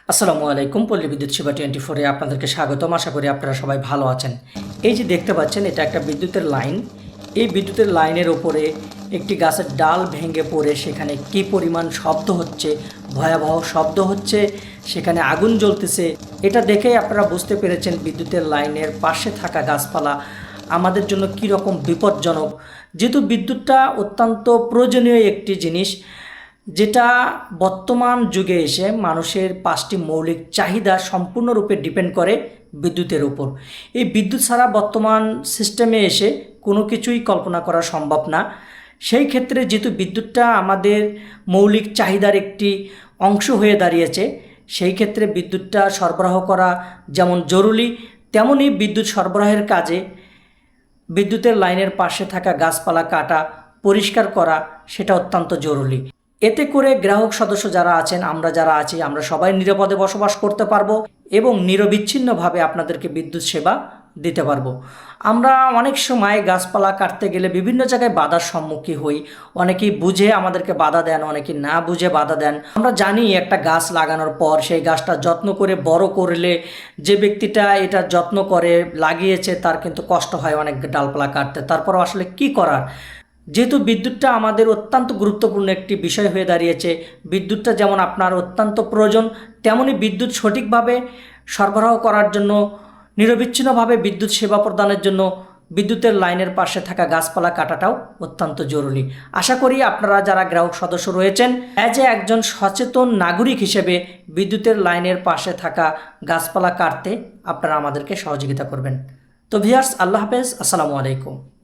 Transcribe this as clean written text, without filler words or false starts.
আসসালামু আলাইকুম। পল্লী বিদ্যুৎ সেবা 24-এ আপনাদেরকে স্বাগতম। আশা করি আপনারা সবাই ভালো আছেন। এই যে দেখতে পাচ্ছেন, এটা একটা বিদ্যুতের লাইন। এই বিদ্যুতের লাইনের ওপরে একটি গাছের ডাল ভেঙে পড়ে সেখানে কী পরিমাণ শব্দ হচ্ছে, ভয়াবহ শব্দ হচ্ছে, সেখানে আগুন জ্বলতেছে। এটা দেখেই আপনারা বুঝতে পেরেছেন বিদ্যুতের লাইনের পাশে থাকা গাছপালা আমাদের জন্য কী রকম বিপজ্জনক। যেহেতু বিদ্যুৎটা অত্যন্ত প্রয়োজনীয় একটি জিনিস, যেটা বর্তমান যুগে এসে মানুষের 5টি মৌলিক চাহিদা সম্পূর্ণরূপে ডিপেন্ড করে বিদ্যুতের উপর। এই বিদ্যুৎ ছাড়া বর্তমান সিস্টেমে এসে কোনো কিছুই কল্পনা করা সম্ভব না। সেই ক্ষেত্রে যেহেতু বিদ্যুৎটা আমাদের মৌলিক চাহিদার একটি অংশ হয়ে দাঁড়িয়েছে, সেই ক্ষেত্রে বিদ্যুৎটা সরবরাহ করা যেমন জরুরি, তেমনই বিদ্যুৎ সরবরাহের কাজে বিদ্যুতের লাইনের পাশে থাকা গাছপালা কাটা, পরিষ্কার করা সেটা অত্যন্ত জরুরি। এতে করে গ্রাহক সদস্য যারা আছেন, আমরা যারা আছি, আমরা সবাই নিরাপদে বসবাস করতে পারবো এবং নিরবিচ্ছিন্নভাবে আপনাদেরকে বিদ্যুৎ সেবা দিতে পারবো। আমরা অনেক সময় গাছপালা কাটতে গেলে বিভিন্ন জায়গায় বাধার সম্মুখীন হই। অনেকেই বুঝে আমাদেরকে বাধা দেন, অনেকেই না বুঝে বাধা দেন। আমরা জানি একটা গাছ লাগানোর পর সেই গাছটা যত্ন করে বড় করলে যে ব্যক্তিটা এটা যত্ন করে লাগিয়েছে তার কিন্তু কষ্ট হয় অনেক ডালপালা কাটতে। তারপরও আসলে কি করার, যেহেতু বিদ্যুৎটা আমাদের অত্যন্ত গুরুত্বপূর্ণ একটি বিষয় হয়ে দাঁড়িয়েছে। বিদ্যুৎটা যেমন আপনার অত্যন্ত প্রয়োজন, তেমনি বিদ্যুৎ সঠিকভাবে সরবরাহ করার জন্য, নিরবিচ্ছিন্নভাবে বিদ্যুৎ সেবা প্রদানের জন্য বিদ্যুতের লাইনের পাশে থাকা গাছপালা কাটাটাও অত্যন্ত জরুরি। আশা করি আপনারা যারা গ্রাহক সদস্য রয়েছেন, একজন সচেতন নাগরিক হিসেবে বিদ্যুতের লাইনের পাশে থাকা গাছপালা কাটতে আপনারা আমাদেরকে সহযোগিতা করবেন। তো ভিউয়ার্স, আল্লাহ হাফেজ, আসসালামু আলাইকুম।